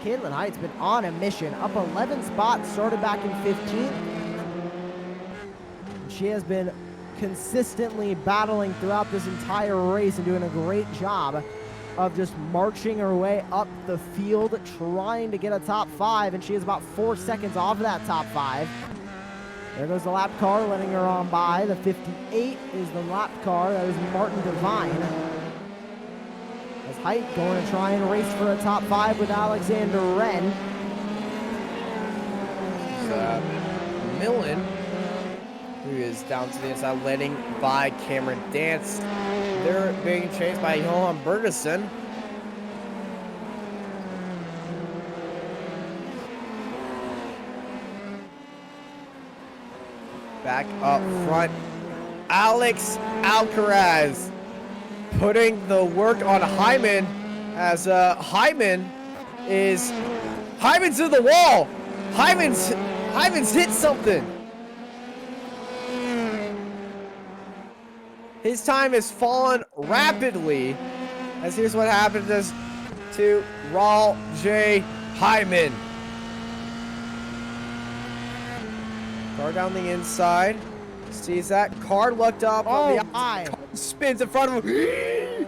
Caitlin Height's been on a mission, up 11 spots, started back in 15th. She has been consistently battling throughout this entire race and doing a great job of just marching her way up the field, trying to get a top 5, and she is about 4 seconds off of that top 5. There goes the lap car, letting her on by. The 58 is the lap car. That is Martin Devine. As Height going to try and race for a top 5 with Alexander Wren. Millen, who is down to the inside, letting by Cameron Dance. They're being chased by Johan Bergeson. Back up front, Alex Alcaraz putting the work on Hyman as Hyman's to the wall. Hyman's hit something. His time has fallen rapidly, as here's what happens to Raul J. Hyman. Car down the inside. Sees that car looked up. Oh, on the my. car spins in front of him.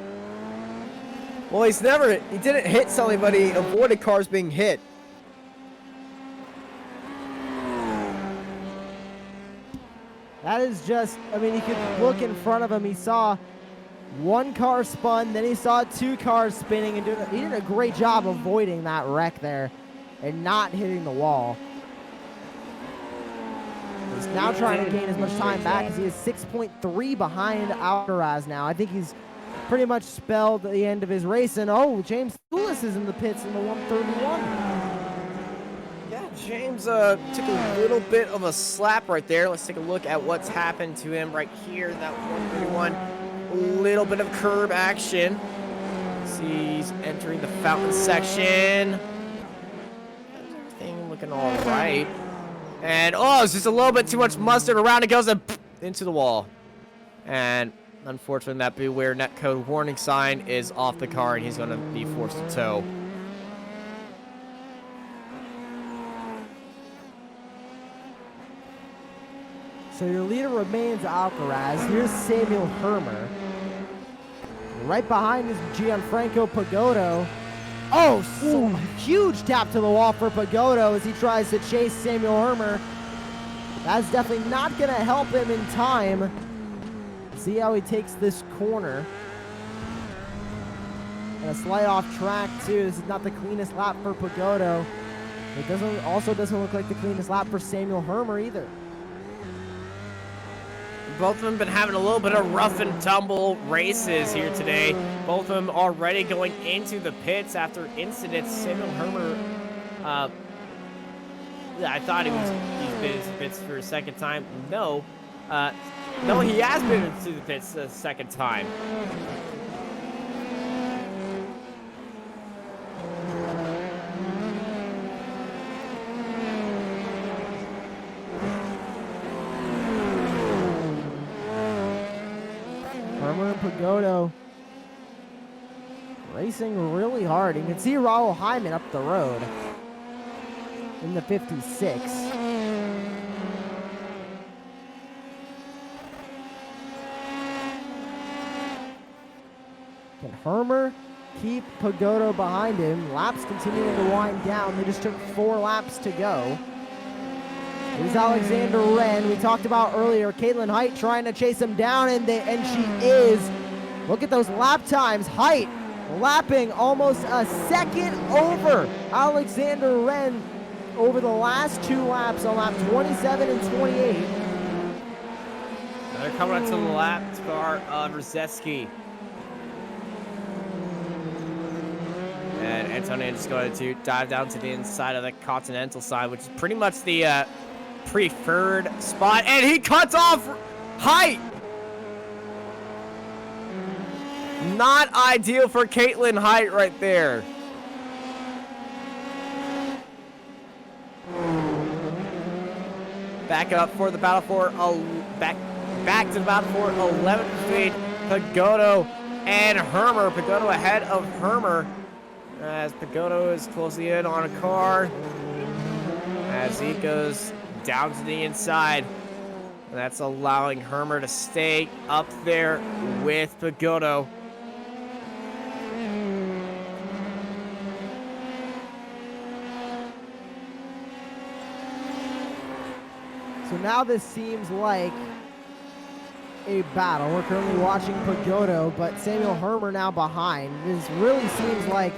Well, he didn't hit something, but he avoided cars being hit. That is just, I mean, he could look in front of him. He saw one car spun, then he saw 2 cars spinning, and he did a great job avoiding that wreck there and not hitting the wall. He's now trying to gain as much time back as he is 6.3 behind Alcaraz now. I think he's pretty much spelled the end of his race. And oh, James Thulis is in the pits in the 131. Yeah, James took a little bit of a slap right there. Let's take a look at what's happened to him right here. That 131, a little bit of curb action. He's entering the fountain section. Everything looking all right. And, oh, it's just a little bit too much mustard around. It goes into the wall. And, unfortunately, that beware netcode warning sign is off the car, and he's going to be forced to tow. So your leader remains Alcaraz. Here's Samuel Hermer. Right behind is Gianfranco Pagodo. Oh, so huge tap to the wall for Pagodo as he tries to chase Samuel Hermer. That's definitely not going to help him in time. See how he takes this corner. And a slight off track, too. This is not the cleanest lap for Pagodo. It also doesn't look like the cleanest lap for Samuel Hermer either. Both of them been having a little bit of rough and tumble races here today. Both of them already going into the pits after incidents. Samuel Hermer, I thought he's been in the pits for a second time. No, no, he has been into the pits a second time. Pagodo racing really hard. You can see Raul Hyman up the road in the 56. Can Hermer keep Pagodo behind him? Laps continuing to wind down. They just took 4 laps to go. Here's Alexander Wren. We talked about earlier, Caitlin Height trying to chase him down, and she is. Look at those lap times. Height lapping almost a second over Alexander Wren over the last 2 laps on lap 27 and 28. They're coming up to the lap car of Rzeski. And Antonio is going to dive down to the inside of the Continental side, which is pretty much the preferred spot. And he cuts off height. Not ideal for Caitlin Height right there. Back up for the battle for back to the battle for 11th between Pagodo and Hermer. Pagodo ahead of Hermer as Pagodo is closing in on a car as he goes down to the inside. And that's allowing Hermer to stay up there with Pagodo. So now this seems like a battle. We're currently watching Pagodo, but Samuel Hermer now behind. This really seems like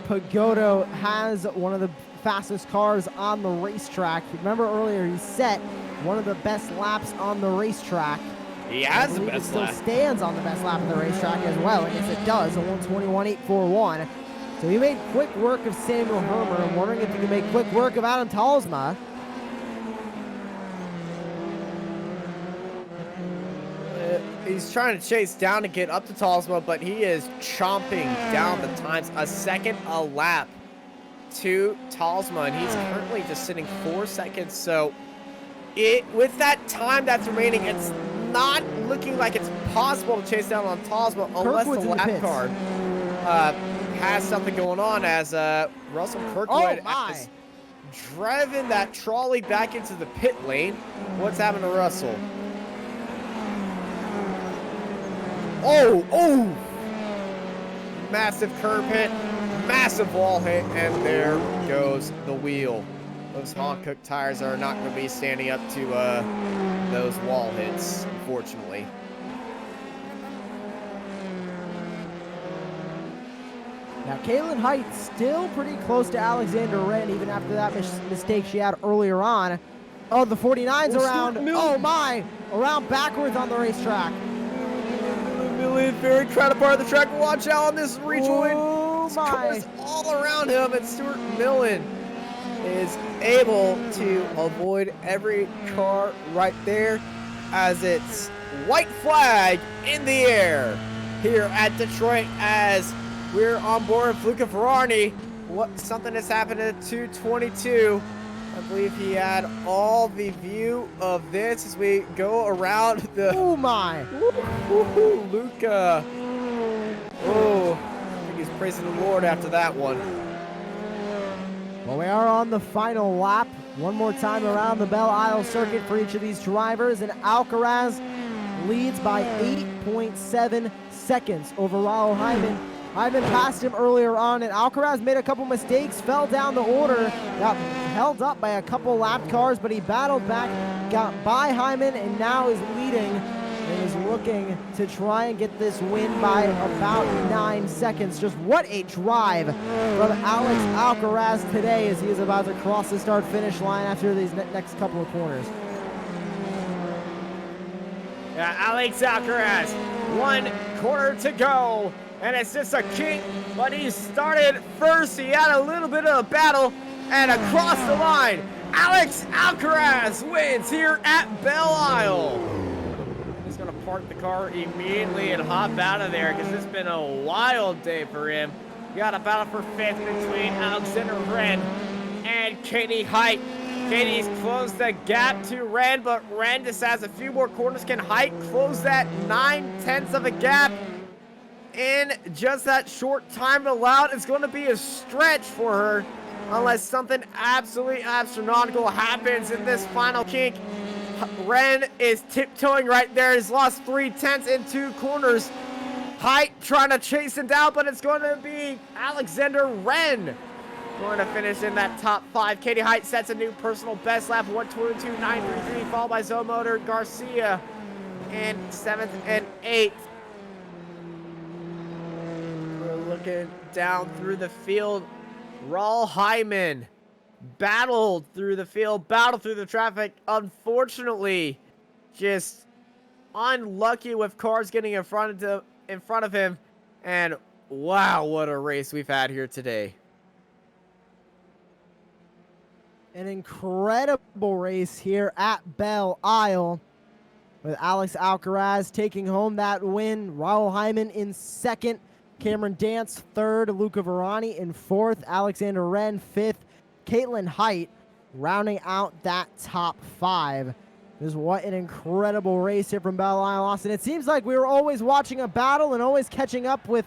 Pagodo has one of the fastest cars on the racetrack. Remember earlier he set one of the best laps on the racetrack. He has the best lap. It still stands on the best lap of the racetrack as well. I guess it does, a 1:21.841. So he made quick work of Samuel Hermer. I'm wondering if he can make quick work of Adam Talsma. He's trying to chase down to get up to Talsma, but he is chomping down the times. A second a lap to Talsma, and he's currently just sitting 4 seconds. So with that time that's remaining, it's not looking like it's possible to chase down on Talsma unless Kirkwood's the lap car has something going on, as Russell Kirkwood has driven that trolley back into the pit lane. What's happened to Russell? Oh! Massive curb hit, massive wall hit, and there goes the wheel. Those Hankook tires are not going to be standing up to those wall hits, unfortunately. Now, Caitlin Height still pretty close to Alexander Wren, even after that mistake she had earlier on. Oh, the 49's around. Oh, my. Around backwards on the racetrack. Very crowded part of the track. Watch out on this rejoin. Oh, my. Cars all around him, and Stuart Millen is able to avoid every car right there as it's white flag in the air here at Detroit as we're on board with Luca Ferrari. Something has happened at 222. I believe he had all the view of this as we go around the... Oh, my. Luca. Oh, I think he's praising the Lord after that one. Well, we are on the final lap. One more time around the Belle Isle circuit for each of these drivers, and Alcaraz leads by 8.7 seconds over Raul Hyman. Hyman passed him earlier on, and Alcaraz made a couple mistakes, fell down the order, got held up by a couple lap cars, but he battled back, got by Hyman, and now is leading and is looking to try and get this win by about 9 seconds. Just what a drive from Alex Alcaraz today as he is about to cross the start-finish line after these next couple of corners. Yeah, Alex Alcaraz, 1 corner to go. And it's just a kink, but he started first. He had a little bit of a battle, and across the line, Alex Alcaraz wins here at Belle Isle. He's gonna park the car immediately and hop out of there because it's been a wild day for him. We got a battle for 5th between Alexander Wren and Katie Height. Katie's closed the gap to Wren, but Wren just has a few more corners. Can Height close that 9/10 of a gap in just that short time allowed? It's going to be a stretch for her unless something absolutely astronomical happens in this final kink. Wren is tiptoeing right there. He's lost 3/10 in 2 corners. Height trying to chase him down, but it's going to be Alexander Wren going to finish in that top 5. Katie Height sets a new personal best lap, 1:22.933, followed by Zomotor Garcia in 7th and 8th. Looking down through the field, Raul Hyman battled through the field, battled through the traffic. Unfortunately, just unlucky with cars getting in front of him, and wow, what a race we've had here today. An incredible race here at Belle Isle, with Alex Alcaraz taking home that win. Raul Hyman in second. Cameron Dance third. Luca Verani in fourth. Alexander Wren fifth. Caitlin Height rounding out that top 5. Just what an incredible race here from Belle Isle, Austin. It seems like we were always watching a battle and always catching up with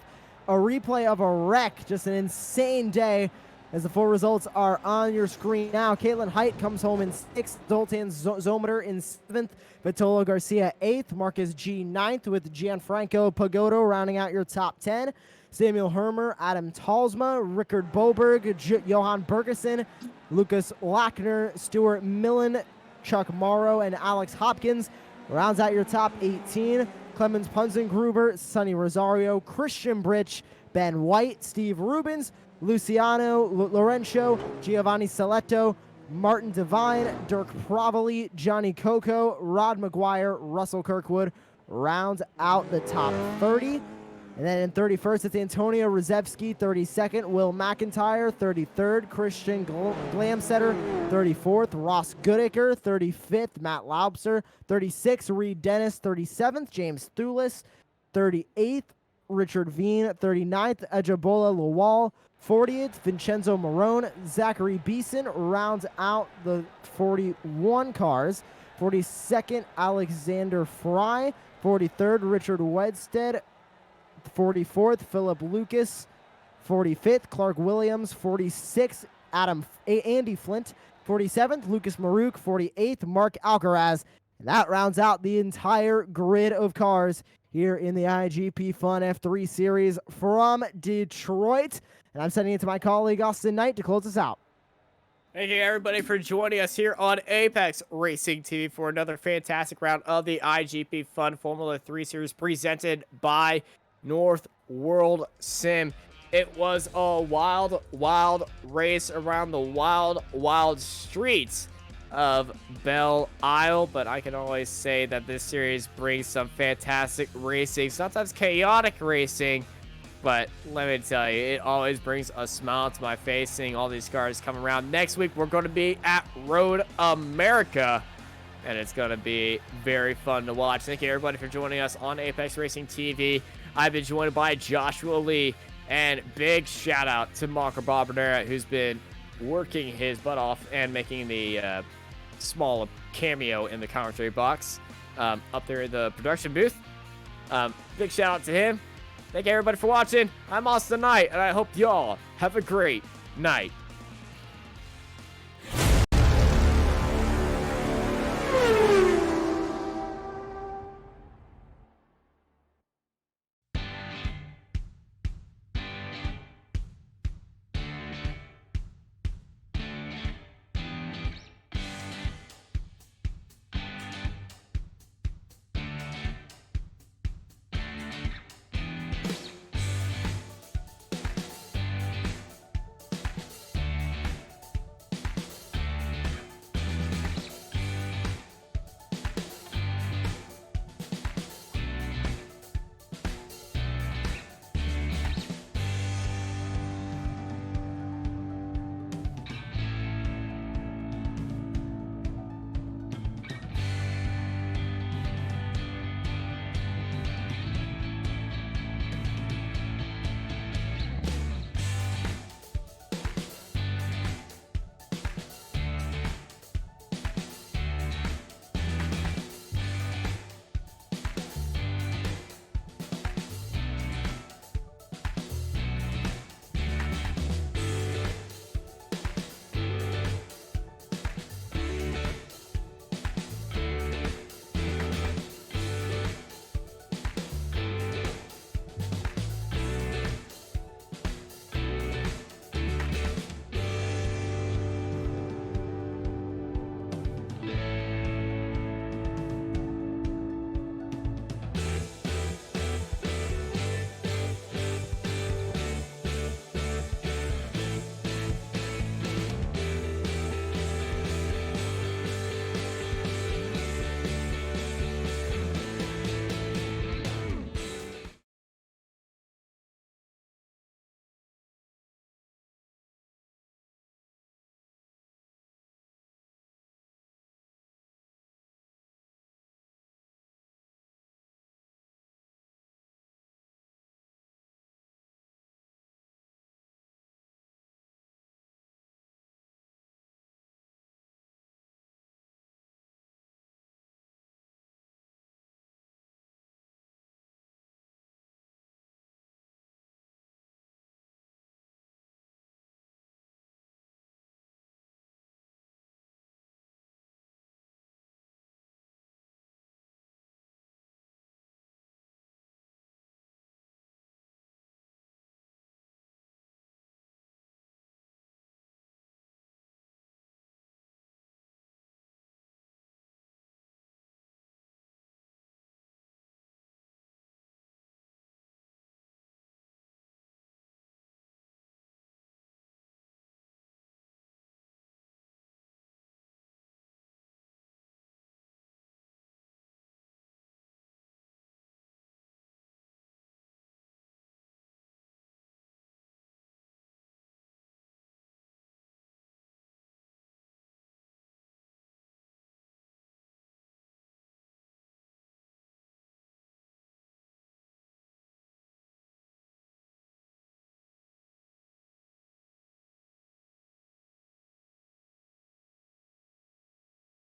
a replay of a wreck. Just an insane day, as the full results are on your screen now. Caitlin Height comes home in 6th. Zoltan Zometer in 7th. Vitolo Garcia 8th. Marcus G 9th, with Gianfranco Pagodo rounding out your top 10. Samuel Hermer, Adam Talsma, Rickard Boberg, Johan Bergeson, Lucas Lackner, Stuart Millen, Chuck Morrow, and Alex Hopkins rounds out your top 18. Clemens Punzengruber, Sonny Rosario, Christian Britch, Ben White, Steve Rubens, Luciano Lorenzo, Giovanni Saletto, Martin Devine, Dirk Provoli, Johnny Coco, Rod McGuire, Russell Kirkwood rounds out the top 30. And then in 31st, it's Antonio Rozevsky, 32nd, Will McIntyre, 33rd, Christian Glamsetter, 34th, Ross Goodacre, 35th, Matt Laubser, 36th, Reed Dennis, 37th, James Thulis, 38th, Richard Veen, 39th, Ejabola Lawal, 40th, Vincenzo Marone, Zachary Beeson rounds out the 41 cars, 42nd, Alexander Fry, 43rd, Richard Wedstead, 44th, Philip Lucas, 45th, Clark Williams, 46th, Andy Flint, 47th, Lucas Marouk, 48th, Mark Alcaraz. And that rounds out the entire grid of cars here in the iGPFun-F3 series from Detroit. And I'm sending it to my colleague Austin Knight to close us out. Thank you, everybody, for joining us here on Apex Racing TV for another fantastic round of the iGP Fun Formula 3 series presented by North World Sim. It was a wild, wild race around the wild, wild streets of Belle Isle, but I can always say that this series brings some fantastic racing, sometimes chaotic racing, but let me tell you, it always brings a smile to my face seeing all these cars come around. Next week, we're going to be at Road America, and it's going to be very fun to watch. Thank you, everybody, for joining us on Apex Racing TV. I've been joined by Joshua Lee, and big shout out to Marco Barbonera, who's been working his butt off and making the small cameo in the commentary box up there in the production booth. Big shout out to him. Thank you, everybody, for watching. I'm Austin Knight, and I hope y'all have a great night.